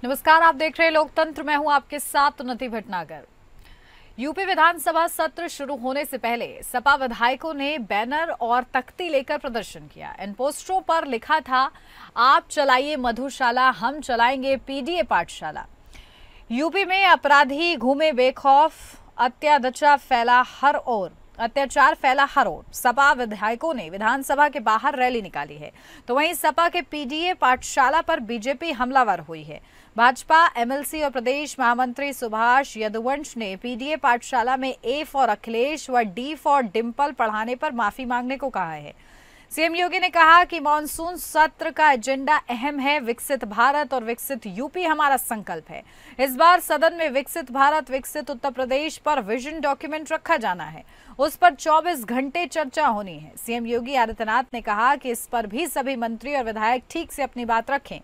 नमस्कार, आप देख रहे हैं लोकतंत्र। मैं हूं आपके साथ उन्नति भटनागर। यूपी विधानसभा सत्र शुरू होने से पहले सपा विधायकों ने बैनर और तख्ती लेकर प्रदर्शन किया। इन पोस्टरों पर लिखा था, आप चलाइए मधुशाला, हम चलाएंगे पीडीए पाठशाला। यूपी में अपराधी घूमे बेखौफ, अत्याचार फैला हर ओर। सपा विधायकों ने विधानसभा के बाहर रैली निकाली है, तो वहीं सपा के पीडीए पाठशाला पर बीजेपी हमलावर हुई है। भाजपा एमएलसी और प्रदेश महामंत्री सुभाष यदुवंश ने पीडीए पाठशाला में ए फॉर अखिलेश व डी फॉर डिंपल पढ़ाने पर माफी मांगने को कहा है। सीएम योगी ने कहा कि मॉनसून सत्र का एजेंडा अहम है। विकसित भारत और विकसित यूपी हमारा संकल्प है। इस बार सदन में विकसित भारत, विकसित उत्तर प्रदेश पर विजन डॉक्यूमेंट रखा जाना है। उस पर 24 घंटे चर्चा होनी है। सीएम योगी आदित्यनाथ ने कहा कि इस पर भी सभी मंत्री और विधायक ठीक से अपनी बात रखें,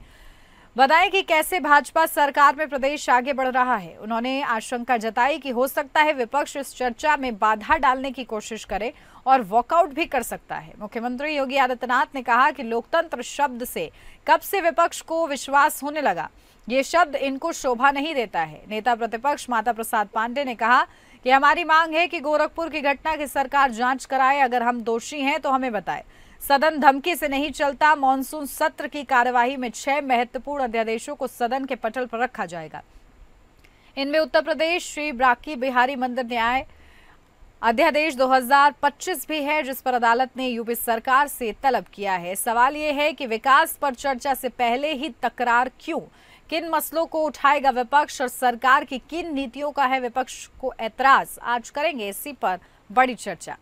बताएं कि कैसे भाजपा सरकार में प्रदेश आगे बढ़ रहा है। उन्होंने आशंका जताई कि हो सकता है विपक्ष इस चर्चा में बाधा डालने की कोशिश करे और वॉकआउट भी कर सकता है। मुख्यमंत्री योगी आदित्यनाथ ने कहा कि लोकतंत्र शब्द से कब से विपक्ष को विश्वास होने लगा, ये शब्द इनको शोभा नहीं देता है। नेता प्रतिपक्ष माता प्रसाद पांडे ने कहा कि हमारी मांग है कि गोरखपुर की घटना की सरकार जांच कराए, अगर हम दोषी हैं तो हमें बताए। सदन धमकी से नहीं चलता। मॉनसून सत्र की कार्यवाही में 6 महत्वपूर्ण अध्यादेशों को सदन के पटल पर रखा जाएगा। इनमें उत्तर प्रदेश श्री बांके बिहारी मंदिर न्याय अध्यादेश 2025 भी है, जिस पर अदालत ने यूपी सरकार से तलब किया है। सवाल यह है कि विकास पर चर्चा से पहले ही तकरार क्यों? किन मसलों को उठाएगा विपक्ष और सरकार की किन नीतियों का है विपक्ष को ऐतराज? आज करेंगे इसी पर बड़ी चर्चा।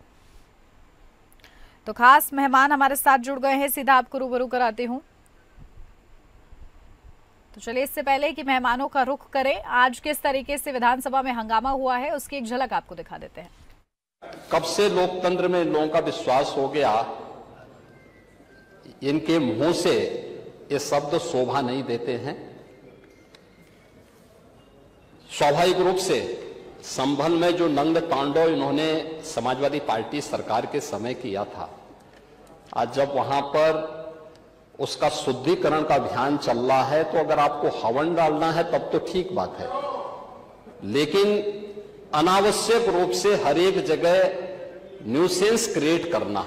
तो खास मेहमान हमारे साथ जुड़ गए हैं, सीधा आपको रूबरू कराती हूं। तो चलिए, इससे पहले कि मेहमानों का रुख करें, आज किस तरीके से विधानसभा में हंगामा हुआ है उसकी एक झलक आपको दिखा देते हैं। कब से लोकतंत्र में लोगों का विश्वास हो गया, इनके मुंह से ये शब्द शोभा नहीं देते हैं। स्वाभाविक रूप से संभल में जो नंद तांडव इन्होंने समाजवादी पार्टी सरकार के समय किया था, आज जब वहां पर उसका शुद्धिकरण का अभियान चल रहा है, तो अगर आपको हवन डालना है तब तो ठीक बात है, लेकिन अनावश्यक रूप से हर एक जगह न्यूसेंस क्रिएट करना,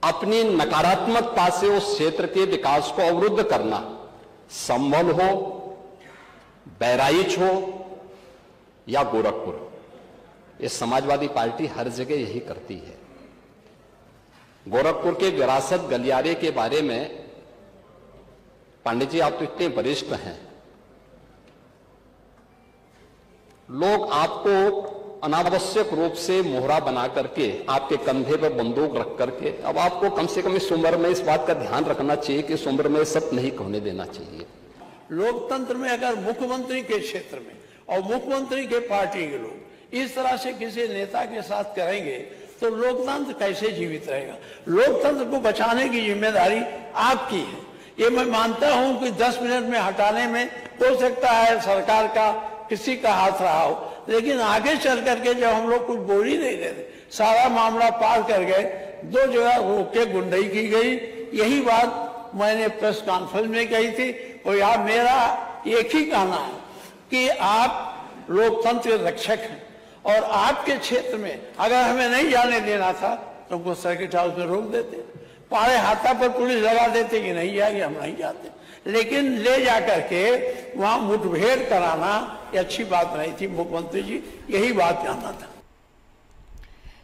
अपनी नकारात्मकता से उस क्षेत्र के विकास को अवरुद्ध करना, संभल हो, बहराइच हो या गोरखपुर, ये समाजवादी पार्टी हर जगह यही करती है। गोरखपुर के विरासत गलियारे के बारे में पांडे जी, आप तो इतने वरिष्ठ हैं, लोग आपको अनावश्यक रूप से मोहरा बना करके आपके कंधे पर बंदूक रख करके, अब आपको कम से कम इस उम्र में इस बात का ध्यान रखना चाहिए कि इस उम्र में सत्य नहीं होने देना चाहिए। लोकतंत्र में अगर मुख्यमंत्री के क्षेत्र में और मुख्यमंत्री के पार्टी के लोग इस तरह से किसी नेता के साथ करेंगे तो लोकतंत्र कैसे जीवित रहेगा? लोकतंत्र को बचाने की जिम्मेदारी आपकी है। ये मैं मानता हूं कि 10 मिनट में हटाने में हो सकता है सरकार का किसी का हाथ रहा हो, लेकिन आगे चल करके जब हम लोग कुछ बोल ही नहीं रहे, सारा मामला पार कर गए, 2 जगह रोक के गुंडई की गई। यही बात मैंने प्रेस कॉन्फ्रेंस में कही थी और यार मेरा एक ही कहना है कि आप लोकतंत्र के रक्षक हैं और आपके क्षेत्र में अगर हमें नहीं जाने देना था तो हमको सर्किट हाउस में रोक देते, पाड़े हाथा पर पुलिस लगा देते कि नहीं जाएंगे, हम नहीं जाते, लेकिन ले जाकर के वहां मुठभेड़ कराना ये अच्छी बात नहीं थी। मुख्यमंत्री जी, यही बात कहना था।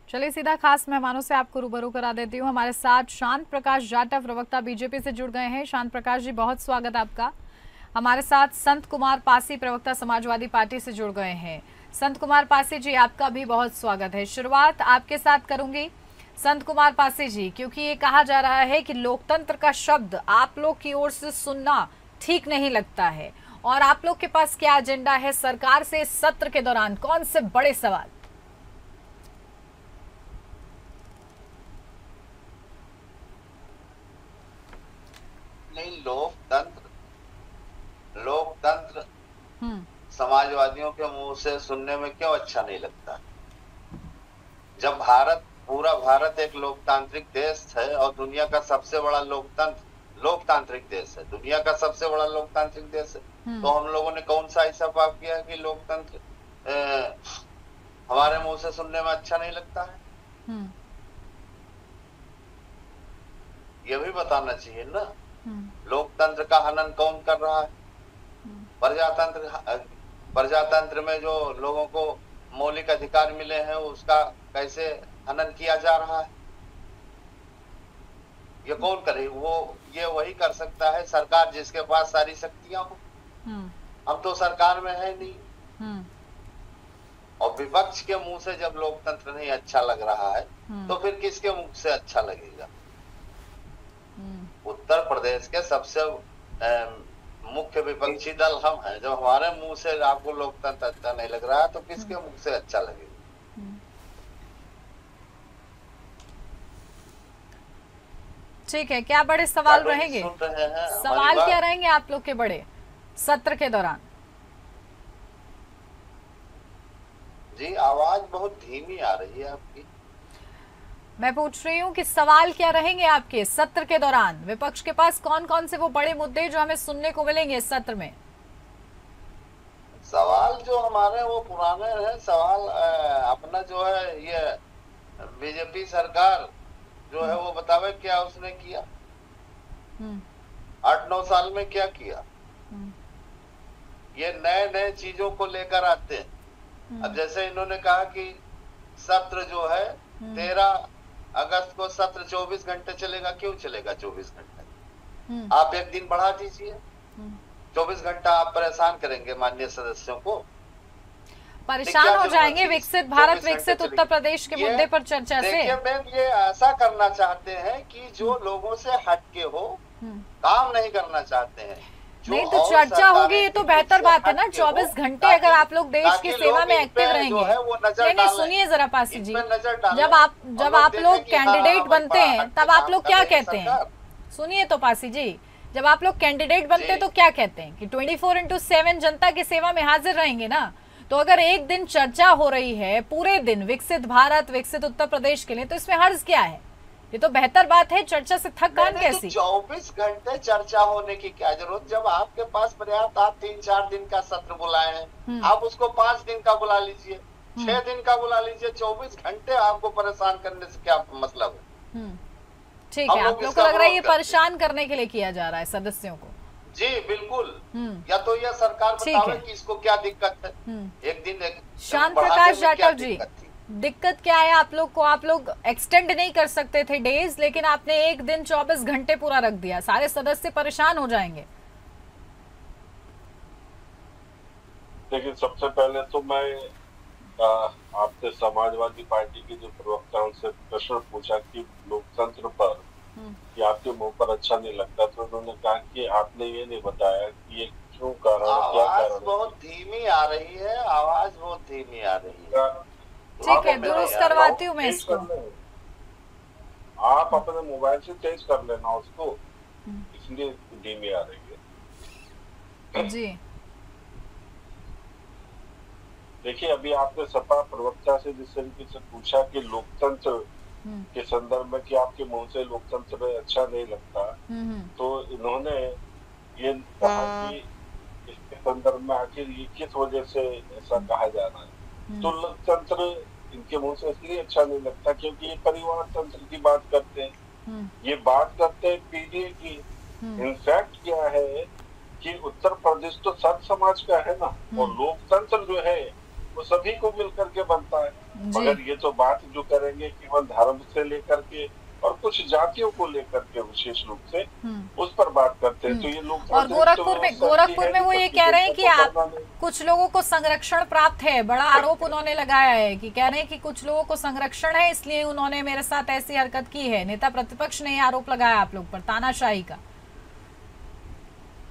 चलिए, सीधा खास मेहमानों से आपको रूबरू करा देती हूँ। हमारे साथ शांत प्रकाश जाटव, प्रवक्ता बीजेपी से जुड़ गए हैं। शांत प्रकाश जी, बहुत स्वागत आपका। हमारे साथ संत कुमार पासी, प्रवक्ता समाजवादी पार्टी से जुड़ गए हैं। संत कुमार पासी जी, आपका भी बहुत स्वागत है। शुरुआत आपके साथ करूंगी। संत कुमार पासी जी, क्योंकि ये कहा जा रहा है कि लोकतंत्र का शब्द आप लोग की ओर से सुनना ठीक नहीं लगता है, और आप लोग के पास क्या एजेंडा है सरकार से इस सत्र के दौरान? कौन से बड़े सवाल? नहीं, लोकतंत्र समाजवादियों के मुंह से सुनने में क्यों अच्छा नहीं लगता? जब पूरा भारत एक लोकतांत्रिक देश है और दुनिया का सबसे बड़ा लोकतांत्रिक देश है, दुनिया का सबसे बड़ा लोकतांत्रिक देश है, तो हम लोगों ने कौन सा ऐसा पाप किया कि लोकतंत्र हमारे मुंह से सुनने में अच्छा नहीं लगता है? ये भी बताना चाहिए ना। लोकतंत्र का हनन कौन कर रहा है? प्रजातंत्र में जो लोगों को मौलिक अधिकार मिले हैं उसका कैसे हनन किया जा रहा है? ये कौन करे? ये वही कर सकता है सरकार जिसके पास सारी शक्तियां हो। हम तो सरकार में है नहीं। और विपक्ष के मुंह से जब लोकतंत्र नहीं अच्छा लग रहा है तो फिर किसके मुंह से अच्छा लगेगा? उत्तर प्रदेश के सबसे मुख्य विपक्षी दल हम हैं। जब हमारे मुंह से आपको लोकतंत्र अच्छा नहीं लग रहा है तो किसके मुंह से अच्छा लगेगा? ठीक है, क्या बड़े सवाल रहेंगे? सवाल क्या रहेंगे आप लोग के बड़े सत्र के दौरान? जी, आवाज बहुत धीमी आ रही है आपकी। मैं पूछ रही हूँ कि सवाल क्या रहेंगे आपके सत्र के दौरान? विपक्ष के पास कौन कौन से वो बड़े मुद्दे जो हमें सुनने को मिलेंगे इस सत्र में? सवाल जो हमारे वो पुराने हैं सवाल। अपना जो है ये बीजेपी सरकार जो है वो बतावे क्या उसने किया 8-9 साल में, क्या किया? ये नए नए चीजों को लेकर आते हैं। अब जैसे इन्होंने कहा कि सत्र जो है 13 अगस्त को सत्र 24 घंटे चलेगा। क्यों चलेगा 24 घंटे? आप एक दिन बढ़ा दीजिए। 24 घंटा आप परेशान करेंगे माननीय सदस्यों को, परेशान हो जाएंगे। विकसित भारत विकसित उत्तर प्रदेश के मुद्दे पर चर्चा से। देखिए मैम, ये ऐसा करना चाहते हैं कि जो लोगों से हटके हो, काम नहीं करना चाहते हैं। नहीं तो चर्चा होगी, ये तो बेहतर बात है ना। 24 घंटे अगर आप लोग देश की सेवा में एक्टिव रहेंगे। नहीं, सुनिए जरा पासी जी, जब आप लोग कैंडिडेट बनते हैं तब आप लोग क्या कहते हैं? सुनिए तो पासी जी, जब आप लोग कैंडिडेट बनते हैं तो क्या कहते हैं कि 24/7 जनता की सेवा में हाजिर रहेंगे ना। तो अगर एक दिन चर्चा हो रही है पूरे दिन विकसित भारत विकसित उत्तर प्रदेश के लिए, तो इसमें हर्ज क्या है? ये तो बेहतर बात है। चर्चा से थकान कैसी? 24 घंटे चर्चा होने की क्या जरूरत? जब आपके पास पर्याप्त, आप 3-4 दिन का सत्र बुलाए हैं, आप उसको 5 दिन का बुला लीजिए, 6 दिन का बुला लीजिए। 24 घंटे आपको परेशान करने से क्या मतलब है? ठीक है, आप लोग को लग रहा है ये परेशान करने के लिए किया जा रहा है सदस्यों को? जी बिल्कुल। या तो यह सरकार बतावे कि इसको क्या दिक्कत है। एक दिन शांत प्रकाश जाटव जी, दिक्कत क्या है आप लोग को? आप लोग एक्सटेंड नहीं कर सकते थे डेज, लेकिन आपने एक दिन 24 घंटे पूरा रख दिया। सारे सदस्य परेशान हो जाएंगे। देखिए, सबसे पहले तो मैं आपसे समाजवादी पार्टी के जो प्रवक्ता उनसे प्रश्न पूछा कि लोकतंत्र पर कि आपके मुंह पर अच्छा नहीं लगता, तो उन्होंने कहा कि आपने ये नहीं बताया कि ये क्यों कारण, क्या कारण? आवाज बहुत धीमी आ रही है, आवाज बहुत धीमी आ रही है। ठीक है, दुरुस्त करवाती हूँ मैं इसको। आप अपने मोबाइल से चेंज कर लेना उसको, इसलिए धीमी आ रही है जी। देखिए, अभी आपने सपा प्रवक्ता से जिस तरीके से पूछा कि लोकतंत्र के संदर्भ में कि आपके मुंह से लोकतंत्र अच्छा नहीं लगता, तो इन्होंने ये कहा कि इसके संदर्भ में आखिर ये किस वजह से ऐसा कहा जा रहा है। तो लोकतंत्र इनके मुंह से इसलिए अच्छा नहीं लगता क्योंकि ये परिवार तंत्र की बात करते हैं, ये बात करते हैं पीडीए की। इनफैक्ट क्या है कि उत्तर प्रदेश तो सब समाज का है ना, और लोकतंत्र जो है वो सभी को मिलकर के बनता है। मगर ये तो बात जो करेंगे केवल धर्म से लेकर के और कुछ जातियों को लेकर के विशेष रूप से उस पर बात करते हैं। तो ये लोग और गोरखपुर में वो ये कह रहे हैं कि आप कुछ लोगों को संरक्षण प्राप्त है। बड़ा आरोप उन्होंने लगाया है कि कह रहे हैं कि कुछ लोगों को संरक्षण है, इसलिए उन्होंने मेरे साथ ऐसी हरकत की है। नेता प्रतिपक्ष ने आरोप लगाया आप लोग पर तानाशाही का।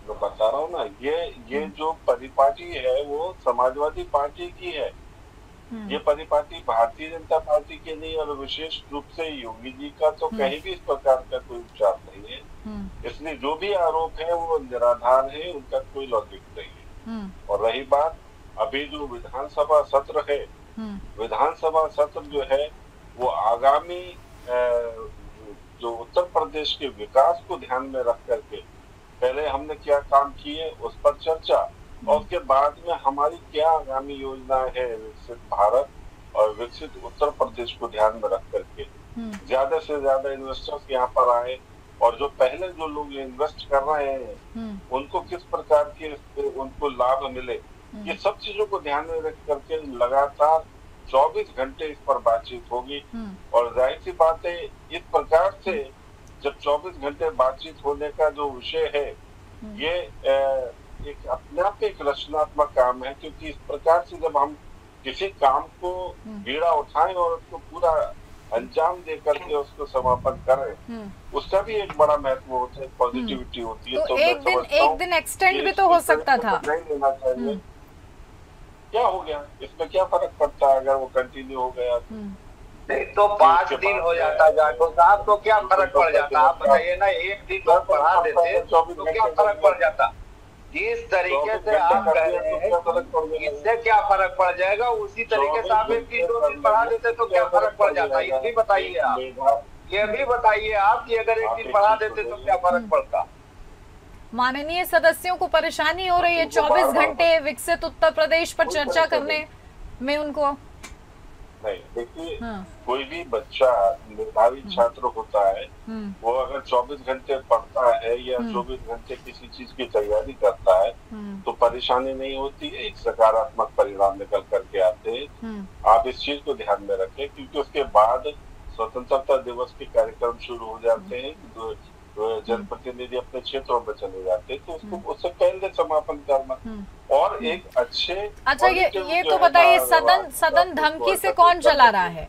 तो बता रहा हूँ ना, ये जो परिपाटी है वो समाजवादी पार्टी की है। ये परिपाटी भारतीय जनता पार्टी के नहीं, और विशेष रूप से योगी जी का तो कहीं भी इस प्रकार का कोई विचार नहीं है। इसलिए जो भी आरोप है वो निराधार है, उनका कोई लॉजिक नहीं है। और रही बात अभी जो विधानसभा सत्र है, विधानसभा सत्र जो है वो आगामी जो उत्तर प्रदेश के विकास को ध्यान में रख करके पहले हमने क्या काम किए उस पर चर्चा, और उसके बाद में हमारी क्या आगामी योजना है विकसित भारत और विकसित उत्तर प्रदेश को ध्यान में रख करके ज्यादा से ज्यादा इन्वेस्टर्स यहाँ पर आए, और जो पहले जो लोग इन्वेस्ट कर रहे हैं उनको किस प्रकार के उनको लाभ मिले, ये सब चीजों को ध्यान में रख करके लगातार 24 घंटे इस पर बातचीत होगी। और जाहिर सी बात है इस प्रकार से जब 24 घंटे बातचीत होने का जो विषय है ये एक अपने आप एक रचनात्मक काम है, क्योंकि इस प्रकार से जब हम किसी काम को बीड़ा उठाएं और उसको पूरा अंजाम दे करके उसको समापन करें, उसका भी एक बड़ा महत्व होता है, पॉजिटिविटी होती है। तो एक दिन एक्सटेंड भी तो हो सकता था, नहीं लेना चाहिए। क्या हो गया, इसमें क्या फर्क पड़ता है अगर वो कंटिन्यू हो गया? नहीं तो 5 दिन हो जाता जाटो साहब, तो क्या फर्क पड़ जाता? आप बताइए ना, एक दिन बढ़ा देते तो क्या फर्क पड़ जाता? जिस तरीके से आप कह रहे हैं इससे क्या फर्क पड़ जाएगा, उसी तरीके से आप 1 दिन 2 दिन बढ़ा देते तो क्या फर्क पड़ जाता? ये भी बताइए आप, ये भी बताइए आप कि अगर 1 दिन बढ़ा देते तो क्या फर्क पड़ता? माननीय सदस्यों को परेशानी हो रही है 24 घंटे विकसित उत्तर प्रदेश पर चर्चा करने में उनको। नहीं देखिए, कोई भी बच्चा मेधावी छात्र होता है, वो अगर 24 घंटे पढ़ता है या 24 घंटे किसी चीज की तैयारी करता है तो परेशानी नहीं होती है, एक सकारात्मक परिणाम निकल करके आते हैं। आप इस चीज को ध्यान में रखें, क्योंकि उसके बाद स्वतंत्रता दिवस के कार्यक्रम शुरू हो जाते हैं, जनप्रतिनिधि अपने क्षेत्रों में चले जाते हैं, तो उसको उससे पहले समापन करना और एक अच्छे। अच्छा, ये तो बताइए, सदन धमकी से कौन चला रहा है?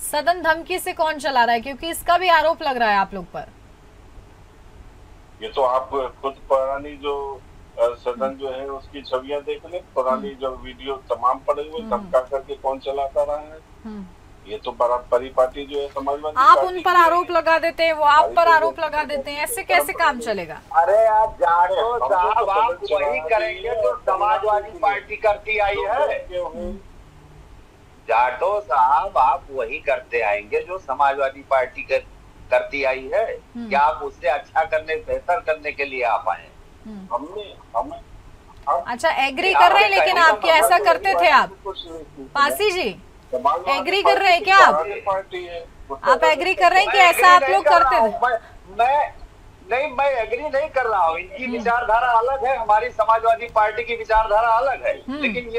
सदन धमकी से कौन चला रहा है, क्योंकि इसका भी आरोप लग रहा है आप लोग पर। ये तो आप खुद पुरानी जो सदन जो है उसकी छवियां देख लें, पुरानी जो वीडियो तमाम पड़े हुए, धमका करके कौन चलाता रहा है। ये तो बराबरी पार्टी जो है समाजवादी, आप उन पर आरोप लगा देते हैं, वो आप पर आरोप लगा देते हैं, ऐसे कैसे काम चलेगा? अरे आप जाटो साहब, आप वही करेंगे जो समाजवादी पार्टी करती आई है। जाटो साहब, आप वही करते आएंगे जो समाजवादी पार्टी करती आई है। क्या आप उससे अच्छा करने, बेहतर करने के लिए आप आए? अच्छा, एग्री कर रहे हैं, लेकिन आप क्या ऐसा करते थे आप? पासी जी एग्री कर रहे हैं क्या आप? आप एग्री कर रहे हैं कि ऐसा आप लोग करते थे? मैं एग्री नहीं कर रहा हूँ। इनकी विचारधारा अलग है, हमारी समाजवादी पार्टी की विचारधारा अलग है। लेकिन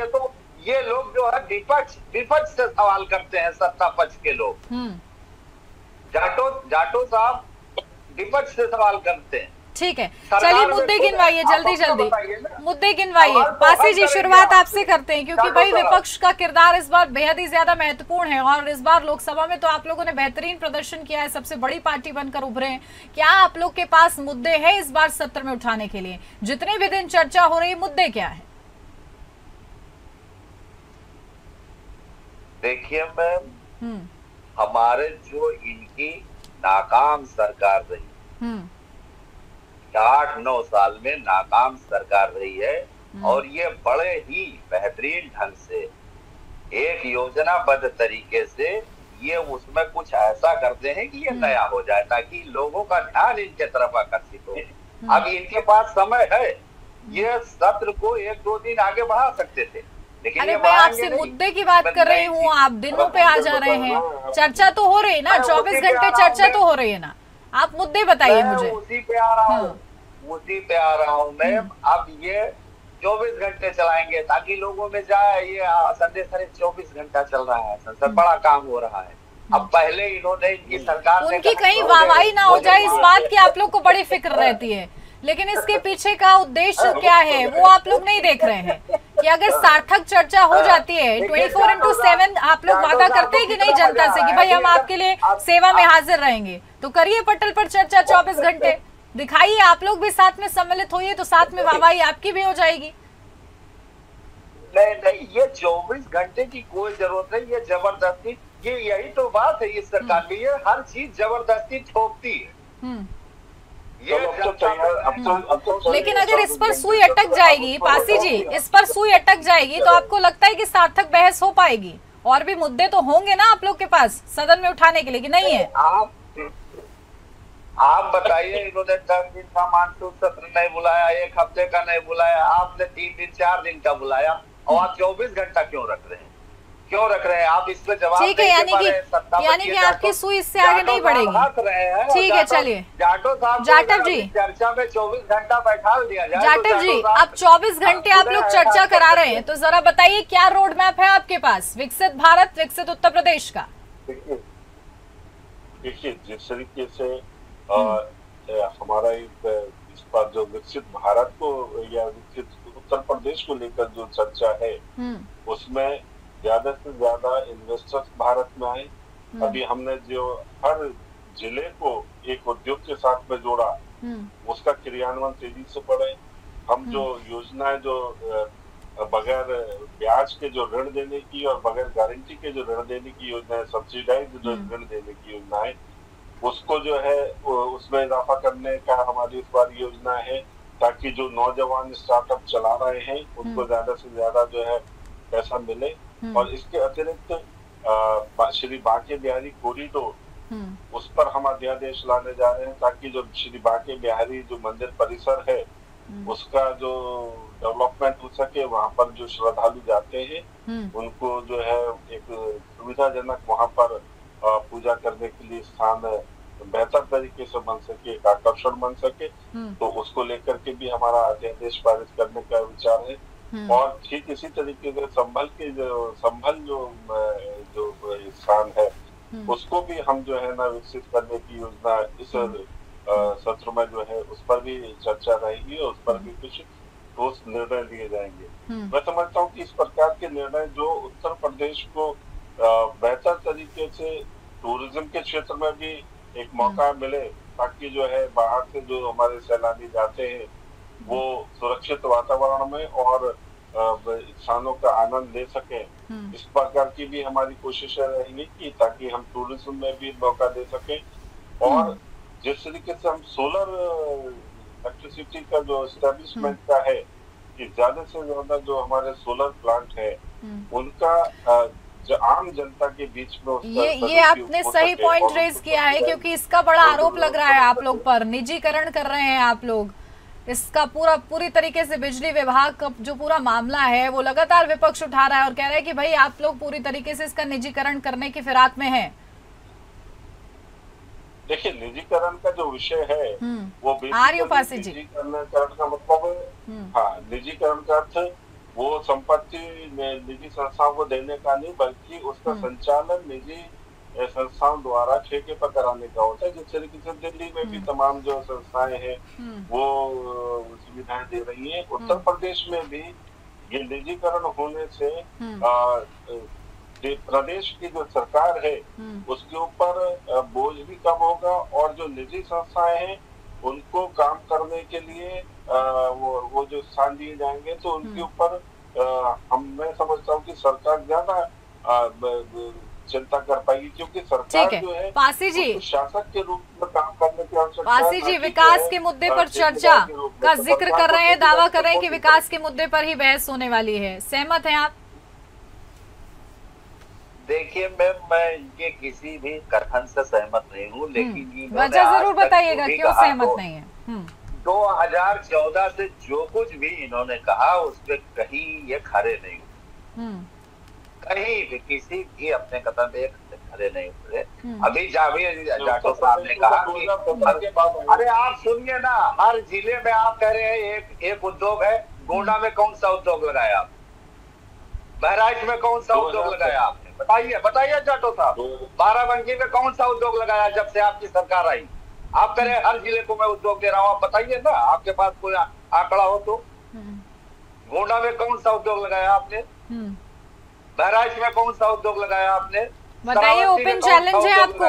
ये लोग जो है विपक्ष से सवाल करते हैं, सत्ता पक्ष के लोग। जाटो साहब विपक्ष से सवाल करते हैं। ठीक है, चलिए मुद्दे गिनवाइए, जल्दी मुद्दे गिनवाइए। पासी जी, शुरुआत आपसे करते हैं, क्योंकि भाई विपक्ष का किरदार इस बार बेहद ही ज्यादा महत्वपूर्ण है, और इस बार लोकसभा में तो आप लोगों ने बेहतरीन प्रदर्शन किया है, सबसे बड़ी पार्टी बनकर उभरे हैं। क्या आप लोग के पास मुद्दे हैं इस बार सत्र में उठाने के लिए? जितने भी दिन चर्चा हो रही है, मुद्दे क्या है? देखिए मैम, हमारे जो इनकी नाकाम सरकार रही, 8-9 साल में नाकाम सरकार रही है, और ये बड़े ही बेहतरीन ढंग से एक योजनाबद्ध तरीके से ये उसमें कुछ ऐसा करते हैं कि ये नया हो जाए, ताकि लोगों का ध्यान इनके तरफ आकर्षित हो। अब इनके पास समय है, ये सत्र को 1-2 दिन आगे बढ़ा सकते थे, लेकिन अरे मैं आपसे मुद्दे की बात कर रही हूँ, आप दिनों पे आ जा रहे हैं। चर्चा तो हो रही है ना, 24 घंटे चर्चा तो हो रही है ना, आप मुद्दे बताइए मुझे। उसी पे आ रहा हूँ मैं। अब ये 24 घंटे चलाएंगे ताकि लोगों में जाए ये संदेश, अरे 24 घंटा चल रहा है संसद, बड़ा काम हो रहा है। अब पहले इन्होंने, इनकी सरकार ने, उनकी कहीं वाहवाही ना हो जाए इस बात की आप लोग को बड़ी फिक्र रहती है, लेकिन इसके पीछे का उद्देश्य क्या है वो आप लोग नहीं देख रहे हैं। कि अगर सार्थक चर्चा हो जाती है 24/7, आप लोग वादा करते हैं कि नहीं जनता से कि भाई हम आपके लिए सेवा में हाजिर रहेंगे, तो करिए पटल पर चर्चा 24 घंटे, दिखाइए, आप लोग भी साथ में सम्मिलित होइए, तो साथ में वाहवाही आपकी भी हो जाएगी। नहीं, ये 24 घंटे की कोई जरूरत नहीं, ये जबरदस्ती, ये यही तो बात है इस सरकार में, ये हर चीज जबरदस्ती थोपती है। लेकिन अगर इस पर सुई अटक जाएगी, पासी जी, इस पर सुई अटक जाएगी, तो आपको लगता है कि सार्थक बहस हो पाएगी? और भी मुद्दे तो होंगे ना आप लोग के पास सदन में उठाने के लिए, कि नहीं है? आप बताइए, इन्होंने 10 दिन का मानसून सत्र नहीं बुलाया, 1 हफ्ते का नहीं बुलाया, आपने 3 दिन 4 दिन का बुलाया, और आप 24 घंटा क्यों रख रहे हैं? क्यों रख रहे हैं आप? इस पे जवाब ठीक है, यानी कि आपकी सुई इससे आगे नहीं बढ़ेगी। ठीक है, चलिए जाटव जी, चर्चा में 24 घंटा बैठा दिया जाए। जाटव जी, अब 24 घंटे आप लोग चर्चा करा रहे हैं, तो जरा बताइए क्या रोड मैप है आपके पास विकसित भारत, विकसित उत्तर प्रदेश का? देखिए, जिस तरीके से हमारा इस पर जो विकसित भारत को या विकसित उत्तर प्रदेश को लेकर जो चर्चा है, उसमें ज्यादा से ज्यादा इन्वेस्टर्स भारत में आए। अभी हमने जो हर जिले को एक उद्योग के साथ में जोड़ा, उसका क्रियान्वयन तेजी से बढ़े। हम जो योजनाएं जो बगैर ब्याज के जो ऋण देने की और बगैर गारंटी के जो ऋण देने की योजनाएं, सब्सिडाइज जो ऋण देने की योजनाएं, उसको जो है उसमें इजाफा करने का हमारी इस बार योजना है, ताकि जो नौजवान स्टार्टअप चला रहे हैं उनको ज्यादा से ज्यादा जो है पैसा मिले। और इसके अतिरिक्त श्री बांके बिहारी कॉरिडोर, उस पर हम अध्यादेश लाने जा रहे हैं, ताकि जो श्री बांके बिहारी जो मंदिर परिसर है उसका जो डेवलपमेंट हो सके। वहाँ पर जो श्रद्धालु जाते हैं उनको जो है एक सुविधाजनक वहाँ पर पूजा करने के लिए स्थान बेहतर तरीके से बन सके, एक आकर्षण बन सके, तो उसको लेकर के भी हमारा अध्यादेश पारित करने का विचार है। और ठीक इसी तरीके से संभल जो स्थान है उसको भी हम जो है ना विकसित करने की योजना इस सत्र में जो है उस पर भी चर्चा रहेगी, और उस पर भी कुछ ठोस निर्णय लिए जाएंगे। मैं समझता हूँ कि इस प्रकार के निर्णय जो उत्तर प्रदेश को बेहतर तरीके से टूरिज्म के क्षेत्र में भी एक मौका मिले, ताकि जो है बाहर से जो हमारे सैलानी जाते हैं वो सुरक्षित वातावरण में और स्थानों का आनंद ले सके। इस प्रकार की भी हमारी कोशिशें रहेंगी कि ताकि हम टूरिज्म में भी मौका दे सके। और जिस तरीके से हम सोलर इलेक्ट्रिसिटी का जो एस्टेब्लिशमेंट का है, कि ज्यादा से ज्यादा जो हमारे सोलर प्लांट है उनका जो आम जनता के बीच में ये आपने सही पॉइंट रेज किया है, क्योंकि इसका बड़ा आरोप लग रहा है आप लोग पर, निजीकरण कर रहे हैं आप लोग इसका पूरी तरीके से। बिजली विभाग का जो पूरा मामला है वो लगातार विपक्ष उठा रहा है और कह रहा है कि भाई आप लोग पूरी तरीके से इसका निजीकरण करने की फिराक में हैं। देखिए, निजीकरण का जो विषय है वो निजीकरण का मतलब निजीकरण का अर्थ वो संपत्ति निजी संस्थाओं को देने का नहीं, बल्कि उसका संचालन निजी संस्थाओं द्वारा ठेके पर कराने का होता है। जिस तरीके से दिल्ली में भी तमाम जो संस्थाएं हैं वो सुविधाएं दे रही हैं, उत्तर प्रदेश में भी ये निजीकरण होने से प्रदेश की जो सरकार है उसके ऊपर बोझ भी कम होगा, और जो निजी संस्थाएं हैं उनको काम करने के लिए वो जो स्थान दिए जाएंगे, तो उनके ऊपर मैं समझता हूँ कि सरकार ज्यादा चिंता कर पाएगी, क्योंकि सरकार जो है पासी जी शासक के रूप में काम करने की आवश्यकता है। पासी जी, विकास के मुद्दे पर चर्चा का जिक्र कर रहे हैं, दावा कर रहे हैं कि विकास के मुद्दे पर ही बहस होने वाली है, सहमत हैं आप? देखिए मैं इनके किसी भी कथन से सहमत नहीं हूँ, लेकिन वजह जरूर बताइएगा क्यों सहमत नहीं है। 2014 से जो कुछ भी इन्होंने कहा उस पर कहीं ये खरे नहीं हुए, कहीं भी किसी भी अपने कथन पे खरे नहीं हुए। अभी जावेद जाटव साहब ने कहा कि अरे आप सुनिए ना, हर जिले में आप कह रहे हैं एक उद्योग है। गोंडा में कौन सा उद्योग लगाया आप? बहराइच में कौन सा उद्योग लगाया आपने? बताइए जाटव साहब, बाराबंकी में कौन सा उद्योग लगाया जब से आपकी सरकार आई? आप कह रहे हैं हर जिले को मैं उद्योग दे रहा हूँ, आप बताइए ना, आपके पास कोई आंकड़ा हो तो। गोंडा में कौन सा उद्योग लगाया आपने? बहराइच में कौन सा उद्योग लगाया आपने? बताइए, ओपन चैलेंज है आपको।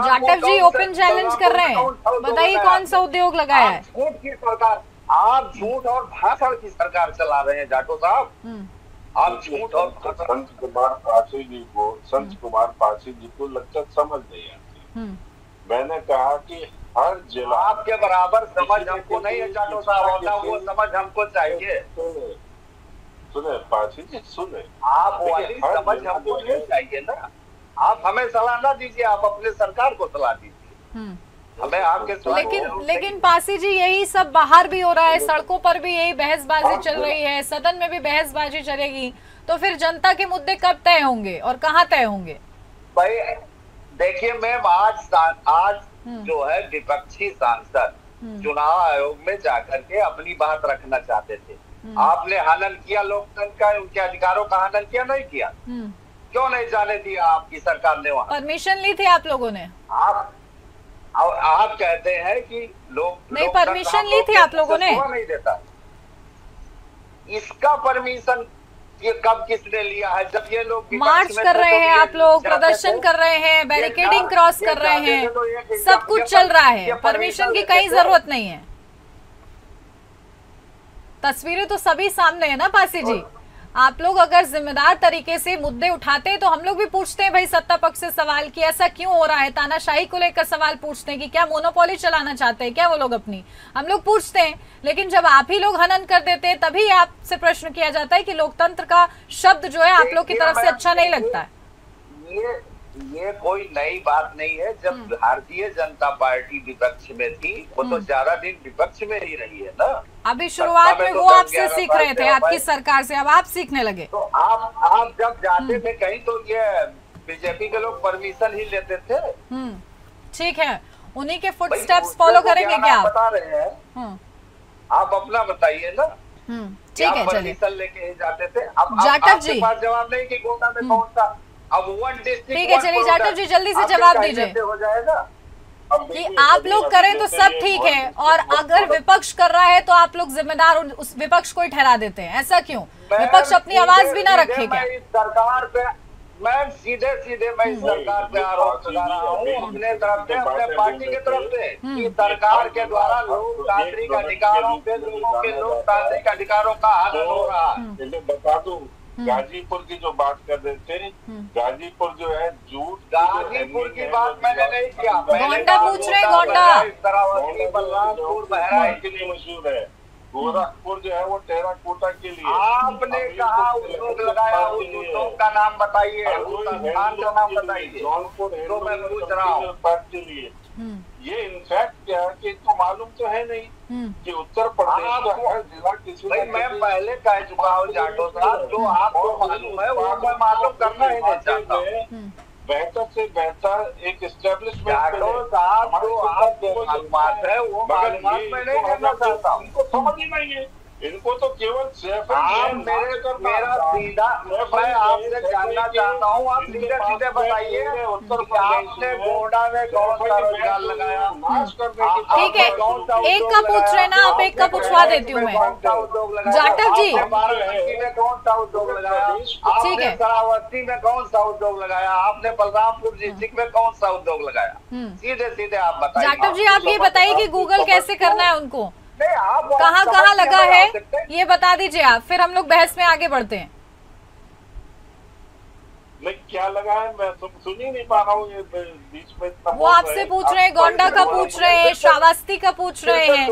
जाटव जी ओपन चैलेंज कर रहे हैं, बताइए कौन सा उद्योग लगाया है? झूठ की सरकार, आप झूठ और भाषण की सरकार चला रहे हैं जाटव साहब। आप झूठ और संत कुमार पासी जी को लगता समझ नहीं आती। मैंने कहा कि हर जिला आपके बराबर समझ हमको नहीं है जाटव साहब, होता वो समझ हमको चाहिए। सुने पासी जी, सुने, आप वाली समझ हमको नहीं चाहिए ना। आप हमें सलाह ना दीजिए, आप अपने सरकार को सलाह दीजिए। हमें आपके लेकिन पासी जी, यही सब बाहर भी हो रहा है, सड़कों पर भी यही बहसबाजी चल रही है, सदन में भी बहसबाजी चलेगी, तो फिर जनता के मुद्दे कब तय होंगे और कहाँ तय होंगे? भाई देखिए मैम, आज जो है विपक्षी सांसद चुनाव आयोग में जाकर के अपनी बात रखना चाहते थे। आपने हनन किया लोकतंत्र का, उनके अधिकारों का हनन किया नहीं किया? क्यों नहीं जाने दिया आपकी सरकार ने? वहाँ परमिशन ली थी आप लोगों ने? आप कहते हैं कि लोग नहीं, परमिशन ली थी आप लोगों ने? नहीं देता। इसका परमिशन ये कब किसने लिया है? जब ये लोग मार्च कर रहे हैं, आप लोग प्रदर्शन कर रहे हैं, बैरिकेडिंग क्रॉस कर रहे हैं, सब कुछ चल रहा है, परमिशन की कहीं जरूरत नहीं है। तस्वीरें तो सभी सामने है ना पासी जी। आप लोग अगर जिम्मेदार तरीके से मुद्दे उठाते हैं तो हम लोग भी पूछते हैं भाई सत्ता पक्ष से सवाल कि ऐसा क्यों हो रहा है, तानाशाही को लेकर सवाल पूछते हैं कि क्या मोनोपोली चलाना चाहते हैं क्या वो लोग अपनी, हम लोग पूछते हैं। लेकिन जब आप ही लोग हनन कर देते हैं तभी आपसे प्रश्न किया जाता है कि लोकतंत्र का शब्द जो है आप लोग की तरफ से अच्छा नहीं लगता है। ये कोई नई बात नहीं है। जब भारतीय जनता पार्टी विपक्ष में थी वो तो ज्यादा दिन विपक्ष में ही रही है ना। अभी शुरुआत में वो आपसे सीख रहे थे, आपकी सरकार से, अब आप सीखने लगे। तो आप जब जाते थे कहीं तो ये बीजेपी के लोग परमिशन ही लेते थे। ठीक है, उन्हीं के फुटस्टेप्स फॉलो करेंगे क्या आप? बता रहे हैं, आप अपना बताइए ना। ठीक है, चलिए। परमिशन लेके ही जाते थे। अब जाटव जी जवाब नहीं कि गोंडा में कौन सा, अब ठीक है, चलिए जाटव जी जल्दी से जवाब दीजिए हो जाएगा कि आप लोग करें तो सब ठीक है और अगर विपक्ष कर रहा है तो आप लोग जिम्मेदार उस विपक्ष को ही ठहरा देते हैं, ऐसा क्यों? विपक्ष अपनी आवाज भी ना रखे क्या? सरकार पे मैं सीधे मैं इस सरकार पे आरोप लगा रहा हूँ अपने तरफ से, अपने पार्टी की तरफ से कि सरकार के द्वारा लोकतांत्रिक अधिकारों पे, लोगों के लोकतांत्रिक अधिकारों का हनन हो रहा है। बता दूं, गाजीपुर की जो बात कर रहे थे, गाजीपुर जो है झूठ, गाजीपुर की बात मैंने नहीं किया। गोंडा पूछ रहे, गोंडा बलरामपुर बहराइच के लिए मशहूर है, गोरखपुर जो है वो टेराकोटा के लिए। आपने कहा उद्योग लगाया, उस उद्योग का नाम बताइए, उस संस्थान का नाम बताइए। जौनपुर तो मैं पूछ रहा हूँ के लिए ये इनफैक्ट क्या कि तो मालूम तो है नहीं कि उत्तर प्रदेश का हर जिला किसी भाई मैं पहले कह चुका हूँ जाटो साहब, जो आपको मालूम है वो मैं मालूम करना ही नहीं चाहता। बेहतर से बेहतर एक एस्टेब्लिशमेंट जाटो साहब, जो आपको मालूमात है वो मालूमात मैं नहीं करना चाहता हूँ। इनको समझ ही नहीं है, इनको तो केवल मेरा सीधा मैं आपसे जानना चाहता हूँ, आप सीधे सीधे बताइए आपने गोंडा में कौन सा रोजगार लगाया? ठीक है, एक का पूछ रहे ना आप, एक का पूछवा देती हूँ मैं। जाटव जी में कौन सा उद्योग लगाया? ठीक है, शरावती में कौन सा उद्योग लगाया? आपने बलरामपुर डिस्ट्रिक्ट में कौन सा उद्योग लगाया? सीधे सीधे आप बताइए। जाटव जी आप ये बताइए कि गूगल कैसे करना है उनको, कहाँ कहाँ लगा है ये बता दीजिए आप, फिर हम लोग बहस में आगे बढ़ते हैं। मैं क्या लगा है मैं तो सुन ही नहीं पा रहा हूँ, ये बीच में वो आपसे पूछ रहे हैं, गोंडा का पूछ रहे हैं, श्रावस्ती का पूछ रहे हैं,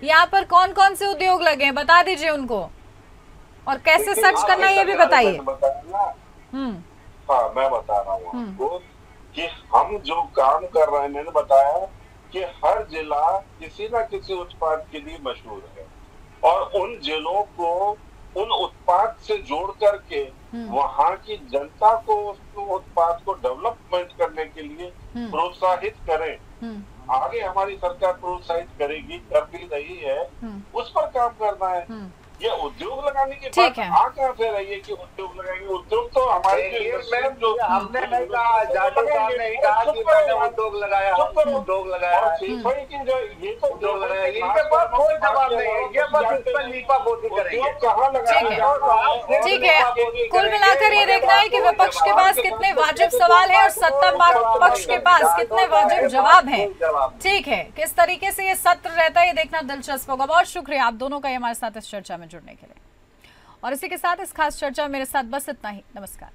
यहाँ पर कौन कौन से उद्योग लगे हैं बता दीजिए उनको, और कैसे सर्च करना है ये भी बताइए। हाँ मैं बता रहा हूँ आपको कि हम जो काम कर रहे हैं, मैंने बताया कि हर जिला किसी न किसी उत्पाद के लिए मशहूर है और उन जिलों को उन उत्पाद से जोड़ करके वहाँ की जनता को उस उत्पाद को डेवलपमेंट करने के लिए प्रोत्साहित करें। आगे हमारी सरकार प्रोत्साहित करेगी, कर भी रही है, उस पर काम करना है। ये उद्योग लगाने की बात आ कहाँ से रही है कि उद्योग लगाएंगे? उद्योग तो हमारे जो हमने नहीं कहा, जाटव साहब ने कहा कि मैंने उद्योग लगाया, उद्योग लगाया, ये तो उद्योग लगाया, इनके पास कोई जवाब नहीं है, ये बस इस पर लीपापोती करेंगे। कहाँ लगाया? ठीक है, कुल मिलाकर ये देखना है कि विपक्ष के पास कितने वाजिब सवाल है और सत्ता पक्ष के पास कितने वाजिब जवाब है। ठीक है, किस तरीके से ये सत्र रहता है ये देखना दिलचस्प होगा। बहुत शुक्रिया आप दोनों का हमारे साथ इस चर्चा में जुड़ने के लिए, और इसी के साथ इस खास चर्चा में मेरे साथ बस इतना ही। नमस्कार।